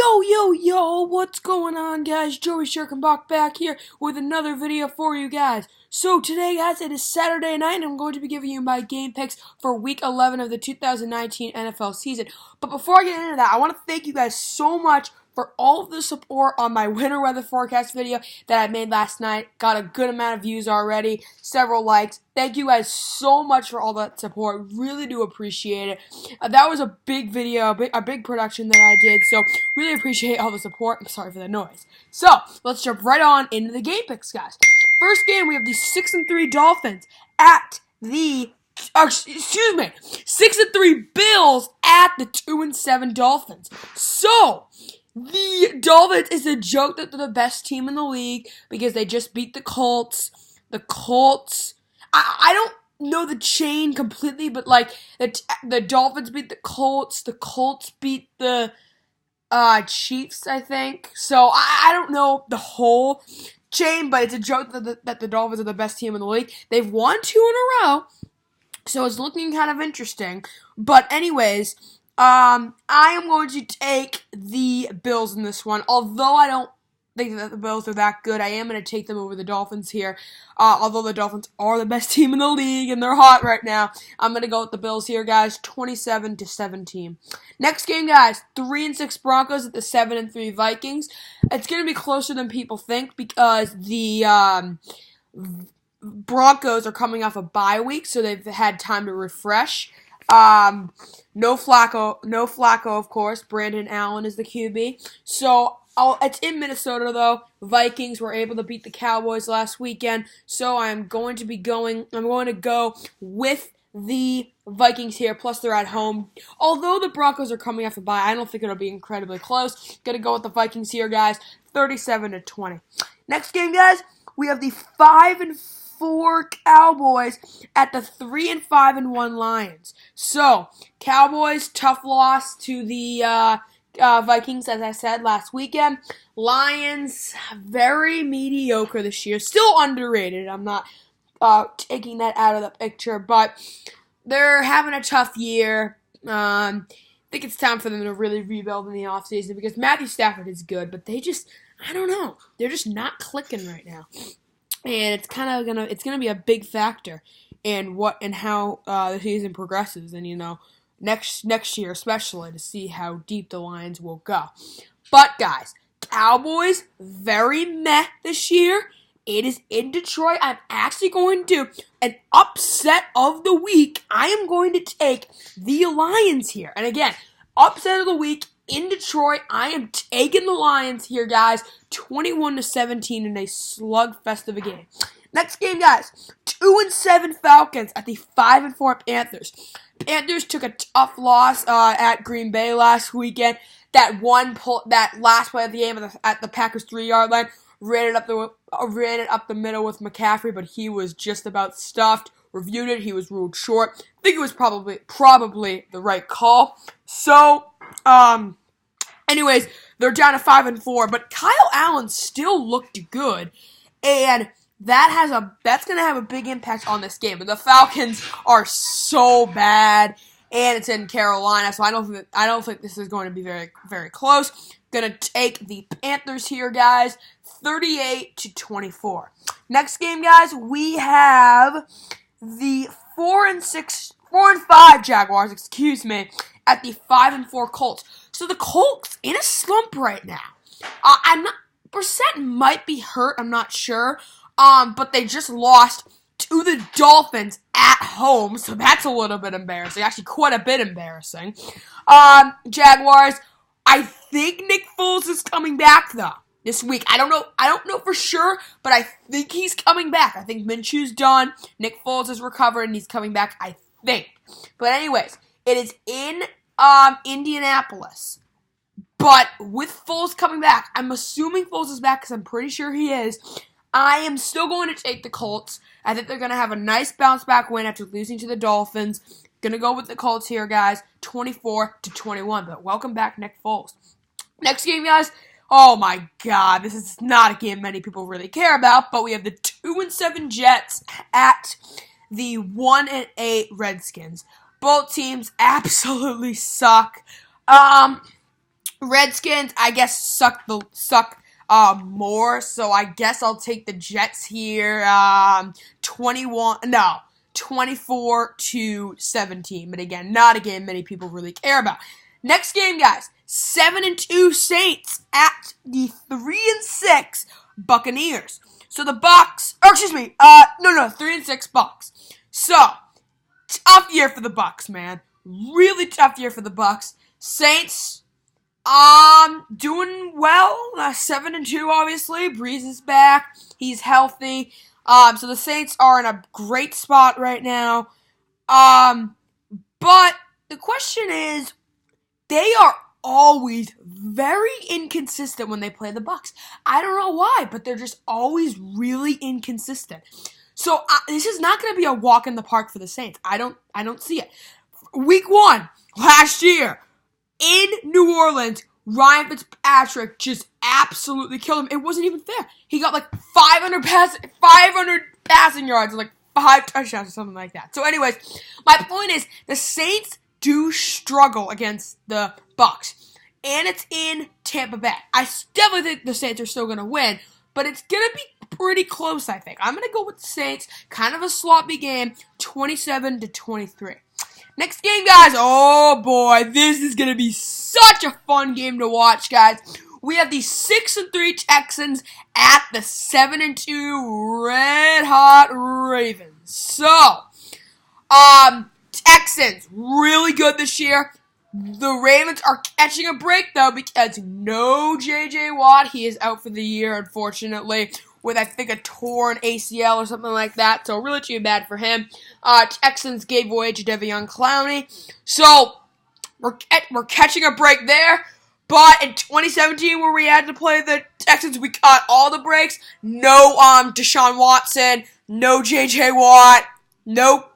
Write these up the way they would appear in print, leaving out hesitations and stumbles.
Yo, what's going on, guys? Joey Schirkenbach back here with another video for you guys. So today, guys, it is Saturday night, and I'm going to be giving you my game picks for Week 11 of the 2019 NFL season. But before I get into that, I want to thank you guys so much for all of the support on my winter weather forecast video that I made last night. Got a good amount of views already, several likes. Thank you guys so much for all that support. Really do appreciate it. That was a big video, a big production that I did, so really appreciate all the support. I'm sorry for the noise. So, let's jump right on into the game picks, guys. First game, we have the 6-3 Dolphins at the 6-3 Bills at the 2-7 Dolphins. So, the Dolphins is a joke that they're the best team in the league because they just beat the Colts. The Colts, I don't know the chain completely, but like the Dolphins beat the Colts beat the Chiefs, I think. So I don't know the whole chain, but it's a joke that the Dolphins are the best team in the league. They've won 2 in a row, so it's looking kind of interesting. But anyways, I am going to take the Bills in this one. Although I don't think that the Bills are that good, I am going to take them over the Dolphins here. Although the Dolphins are the best team in the league and they're hot right now, I'm going to go with the Bills here, guys, 27-17. Next game, guys, 3-6 Broncos at the 7-3 Vikings. It's going to be closer than people think because the Broncos are coming off a bye week, so they've had time to refresh. No Flacco, of course. Brandon Allen is the QB. So it's in Minnesota, though. Vikings were able to beat the Cowboys last weekend, so I'm going to go with the Vikings here, plus they're at home. Although the Broncos are coming off a bye, I don't think it'll be incredibly close. Gonna go with the Vikings here, guys, 37-20. Next game, guys, we have the 5-4 Cowboys at the 3-5-1 Lions. So, Cowboys, tough loss to the Vikings, as I said last weekend. Lions, very mediocre this year. Still underrated. I'm not taking that out of the picture, but they're having a tough year. I think it's time for them to really rebuild in the offseason because Matthew Stafford is good, but I don't know. They're just not clicking right now. And it's gonna be a big factor in how the season progresses, and next year especially, to see how deep the Lions will go. But guys, Cowboys very meh this year. It is in Detroit. I'm actually going to do an upset of the week. I am going to take the Lions here, and again, upset of the week in Detroit. I am taking the Lions here, guys, 21-17 in a slugfest of a game. Next game, guys, 2-7 Falcons at the 5-4 Panthers. Panthers took a tough loss at Green Bay last weekend. That last play of the game at the Packers 3-yard line, ran it up the middle with McCaffrey, but he was just about stuffed. Reviewed it, he was ruled short. I think it was probably the right call. So, anyways, they're down to 5-4, but Kyle Allen still looked good, and that's going to have a big impact on this game. But the Falcons are so bad, and it's in Carolina, so I don't think this is going to be very, very close. Going to take the Panthers here, guys, 38-24. Next game, guys, we have the 4-5 Jaguars, at the 5-4 Colts. So the Colts in a slump right now. Brissett might be hurt, I'm not sure. But they just lost to the Dolphins at home, so that's a little bit embarrassing. Actually, quite a bit embarrassing. Jaguars, I think Nick Foles is coming back, though, this week. I don't know for sure, but I think he's coming back. I think Minshew's done. Nick Foles is recovered, and he's coming back, I think. But anyways, it is in Indianapolis. But with Foles coming back, I'm assuming Foles is back because I'm pretty sure he is. I am still going to take the Colts. I think they're going to have a nice bounce-back win after losing to the Dolphins. Going to go with the Colts here, guys, 24-21. But welcome back, Nick Foles. Next game, guys. Oh, my God. This is not a game many people really care about, but we have the 2-7 Jets at the 1-8 Redskins. Both teams absolutely suck. Redskins, I guess, suck more, so I guess I'll take the Jets here. 24-17. But again, not a game many people really care about. Next game, guys, 7-2 Saints at the 3-6 Buccaneers. So the Bucks, 3-6 Bucks. So tough year for the Bucks, man. Really tough year for the Bucks. Saints, doing well. 7-2, obviously. Breeze is back. He's healthy. So the Saints are in a great spot right now. But the question is, they are always very inconsistent when they play the Bucks. I don't know why, but they're just always really inconsistent. So this is not going to be a walk in the park for the Saints. I don't see it. Week 1 last year in New Orleans, Ryan Fitzpatrick just absolutely killed him. It wasn't even fair. He got like 500 passing yards and like 5 touchdowns or something like that. So anyways, my point is the Saints do struggle against the Bucks, and it's in Tampa Bay. I definitely think the Saints are still going to win, but it's going to be pretty close, I think. I'm going to go with the Saints. Kind of a sloppy game, 27-23. Next game, guys. Oh, boy. This is going to be such a fun game to watch, guys. We have the 6-3 Texans at the 7-2 red-hot Ravens. So, Texans, really good this year. The Ravens are catching a break, though, because no J.J. Watt. He is out for the year, unfortunately, with, I think, a torn ACL or something like that. So, really too bad for him. Texans gave away to Jadeveon Clowney. So, we're catching a break there. But in 2017, where we had to play the Texans, we got all the breaks. No Deshaun Watson. No J.J. Watt. No...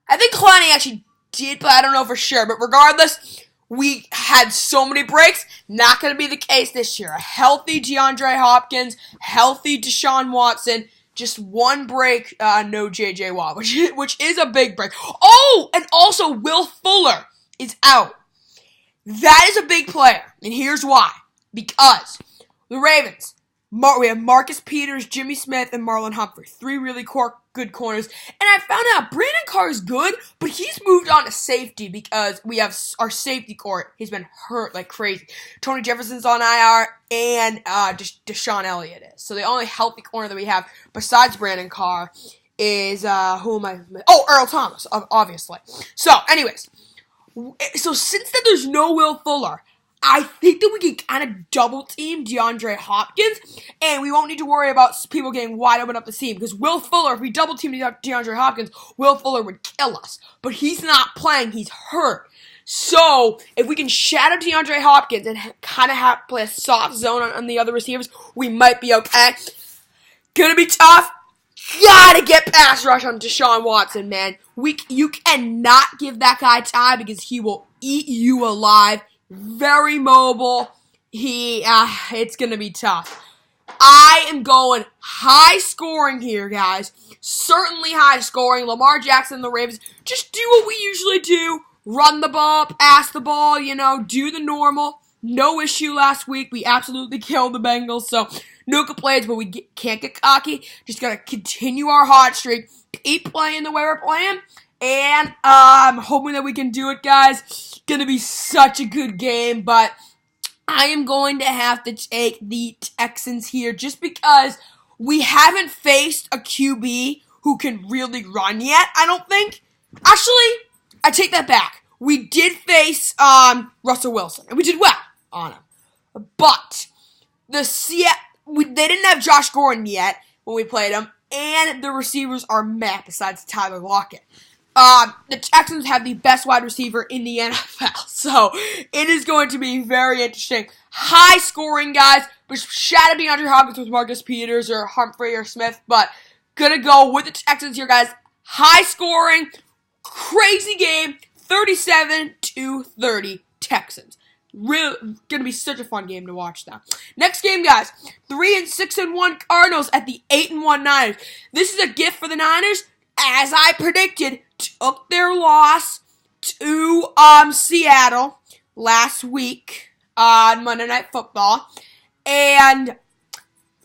I think Clowney actually did, but I don't know for sure. But regardless, we had so many breaks. Not going to be the case this year. A healthy DeAndre Hopkins, healthy Deshaun Watson, just one break, no J.J. Watt, which is a big break. Oh, and also Will Fuller is out. That is a big player, and here's why. Because the Ravens, we have Marcus Peters, Jimmy Smith, and Marlon Humphrey. 3 really good corners. And I found out Brandon Carr is good, but he's moved on to safety because we have our safety core. He's been hurt like crazy. Tony Jefferson's on IR, and Deshaun Elliott is. So the only healthy corner that we have besides Brandon Carr is, Earl Thomas, obviously. So, anyways. So since then there's no Will Fuller, I think that we can kind of double team DeAndre Hopkins, and we won't need to worry about people getting wide open up the seam, because Will Fuller, if we double team DeAndre Hopkins, Will Fuller would kill us. But he's not playing, he's hurt. So, if we can shadow DeAndre Hopkins and kind of play a soft zone on the other receivers, we might be okay. Gonna be tough. Gotta get pass rush on Deshaun Watson, man. You cannot give that guy time because he will eat you alive. Very mobile. It's gonna be tough. I am going high scoring here, guys. Certainly high scoring. Lamar Jackson and the Ravens just do what we usually do. Run the ball, pass the ball, do the normal. No issue last week. We absolutely killed the Bengals, so no complaints, but we can't get cocky. Just got to continue our hot streak. Keep playing the way we're playing. And I'm hoping that we can do it, guys. Going to be such a good game, but I am going to have to take the Texans here just because we haven't faced a QB who can really run yet, I don't think. Actually, I take that back. We did face Russell Wilson, and we did well on him. But they didn't have Josh Gordon yet when we played him, and the receivers are meh besides Tyler Lockett. The Texans have the best wide receiver in the NFL, so it is going to be very interesting. High scoring, guys, but shout out DeAndre Hopkins with Marcus Peters or Humphrey or Smith, but gonna go with the Texans here, guys. High scoring, crazy game, 37-30 Texans. Really gonna be such a fun game to watch now. Next game, guys. 3-6-1 Cardinals at the 8-1 Niners. This is a gift for the Niners. As I predicted, took their loss to Seattle last week. on Monday Night Football. And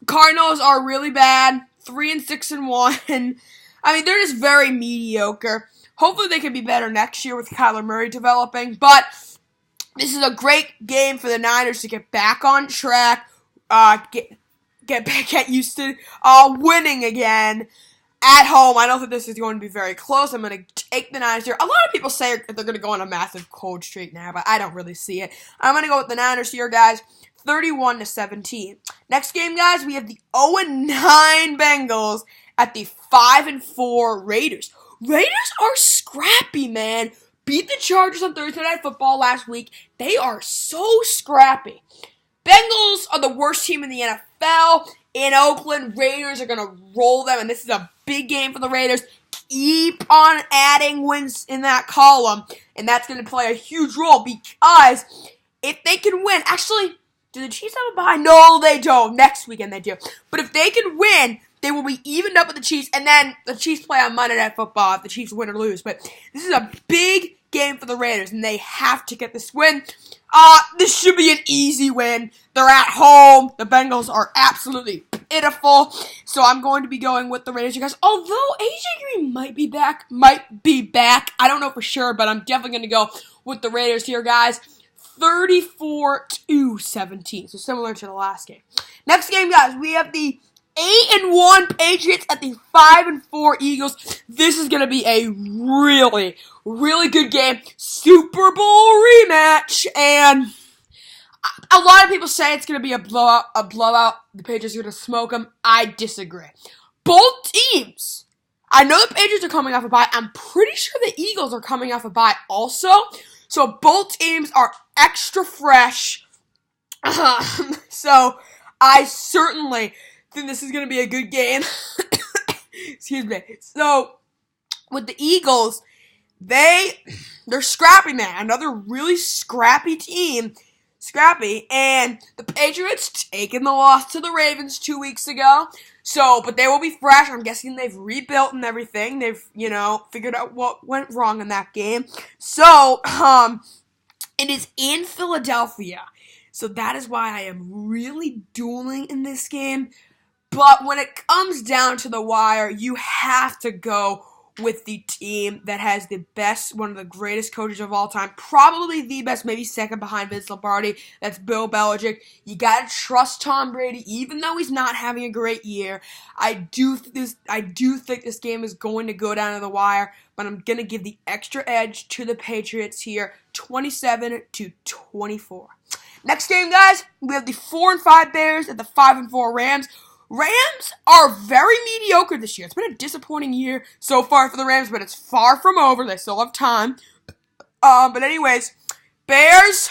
Cardinals are really bad, 3-6-1. I mean, they're just very mediocre. Hopefully they can be better next year with Kyler Murray developing. But this is a great game for the Niners to get back on track, get used to winning again at home. I don't think this is going to be very close. I'm going to take the Niners here. A lot of people say they're going to go on a massive cold streak now, but I don't really see it. I'm going to go with the Niners here, guys. 31-17. Next game, guys, we have the 0-9 Bengals at the 5-4 Raiders. Raiders are scrappy, man. Beat the Chargers on Thursday Night Football last week. They are so scrappy. Bengals are the worst team in the NFL. In Oakland, Raiders are going to roll them, and this is a big game for the Raiders. Keep on adding wins in that column, and that's going to play a huge role because if they can win, actually, do the Chiefs have a bye? No, they don't. Next weekend they do. But if they can win, they will be evened up with the Chiefs, and then the Chiefs play on Monday Night Football if the Chiefs win or lose. But this is a big game for the Raiders, and they have to get this win. This should be an easy win. They're at home. The Bengals are absolutely pitiful. So I'm going to be going with the Raiders, you guys. Although AJ Green might be back. I don't know for sure, but I'm definitely going to go with the Raiders here, guys. 34-17. So similar to the last game. Next game, guys, we have the 8-1 Patriots at the 5-4 Eagles. This is going to be a really, really good game. Super Bowl rematch. And a lot of people say it's going to be a blowout. The Patriots are going to smoke them. I disagree. Both teams. I know the Patriots are coming off a bye. I'm pretty sure the Eagles are coming off a bye also. So both teams are extra fresh. So I certainly think this is going to be a good game. Excuse me. So with the Eagles, they're scrappy, man. Another really scrappy team. Scrappy. And the Patriots taking the loss to the Ravens 2 weeks ago. So, but they will be fresh. I'm guessing they've rebuilt and everything. They've, figured out what went wrong in that game. So, it is in Philadelphia. So that is why I am really dueling in this game. But when it comes down to the wire, you have to go with the team that has the best, one of the greatest coaches of all time, probably the best, maybe second behind Vince Lombardi. That's Bill Belichick. You gotta trust Tom Brady, even though he's not having a great year. I do think this game is going to go down to the wire, but I'm gonna give the extra edge to the Patriots here, 27-24. Next game, guys, we have the 4-5 Bears at the 5-4 Rams. Rams are very mediocre this year. It's been a disappointing year so far for the Rams, but it's far from over. They still have time. But anyways, Bears,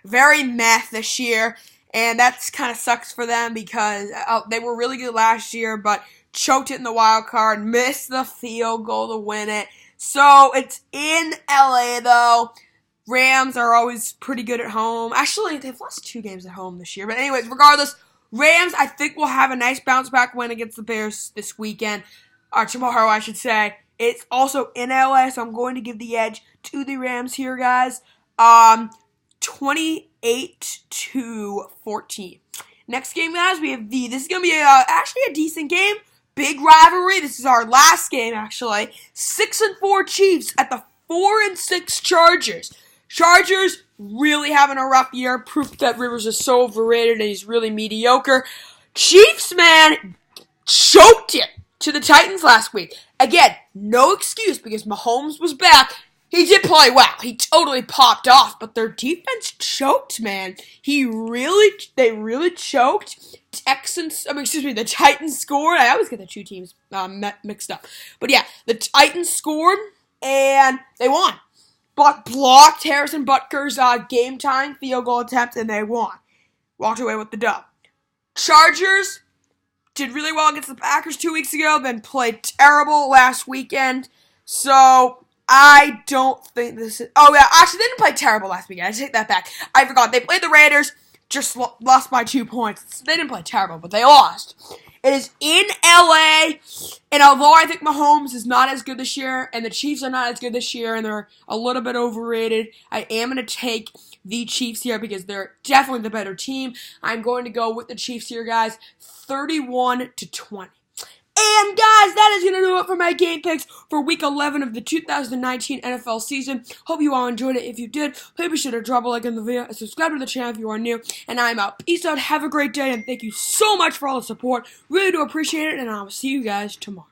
very meh this year, and that's kind of sucks for them because they were really good last year, but choked it in the wild card, missed the field goal to win it. So it's in LA though. Rams are always pretty good at home. Actually, they've lost 2 games at home this year. But anyways, regardless, Rams, I think, will have a nice bounce-back win against the Bears this weekend. Or tomorrow, I should say. It's also in LA, so I'm going to give the edge to the Rams here, guys. 28-14. Next game, guys, we have this is going to be actually a decent game. Big rivalry. This is our last game, actually. 6-4 Chiefs at the 4-6 Chargers. Chargers really having a rough year. Proof that Rivers is so overrated and he's really mediocre. Chiefs, man, choked it to the Titans last week. Again, no excuse because Mahomes was back. He did play well. He totally popped off, but their defense choked, man. They really choked. The Titans scored. I always get the two teams mixed up. But yeah, the Titans scored and they won. But blocked Harrison Butker's game-time field goal attempt, and they won. Walked away with the dub. Chargers did really well against the Packers 2 weeks ago, then played terrible last weekend. So, I don't think this is... Oh, yeah, actually, they didn't play terrible last weekend. I take that back. I forgot. They played the Raiders, just lost by 2 points. They didn't play terrible, but they lost. It is in LA, and although I think Mahomes is not as good this year, and the Chiefs are not as good this year, and they're a little bit overrated, I am going to take the Chiefs here because they're definitely the better team. I'm going to go with the Chiefs here, guys, 31-20. And guys, that is going to do it for my game picks for Week 11 of the 2019 NFL season. Hope you all enjoyed it. If you did, please be sure to drop a like on the video and subscribe to the channel if you are new. And I'm out. Peace out. Have a great day, and thank you so much for all the support. Really do appreciate it, and I will see you guys tomorrow.